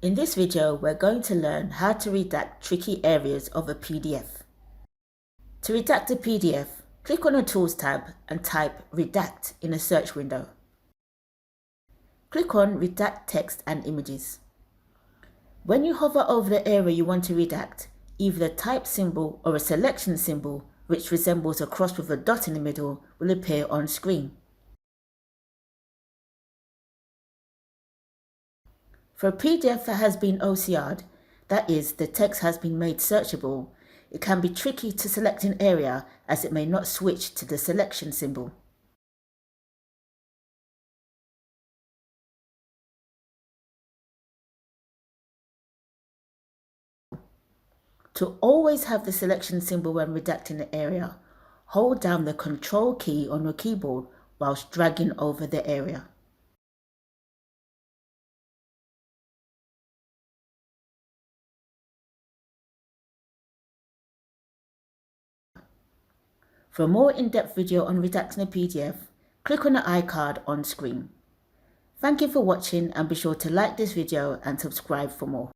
In this video, we're going to learn how to redact tricky areas of a PDF. To redact a PDF, click on the Tools tab and type Redact in the search window. Click on Redact Text and Images. When you hover over the area you want to redact, either the type symbol or a selection symbol, which resembles a cross with a dot in the middle, will appear on screen. For a PDF that has been OCR'd, that is, the text has been made searchable, it can be tricky to select an area as it may not switch to the selection symbol. To always have the selection symbol when redacting the area, hold down the Control key on your keyboard whilst dragging over the area. For a more in-depth video on redacting a PDF, click on the iCard on screen. Thank you for watching and be sure to like this video and subscribe for more.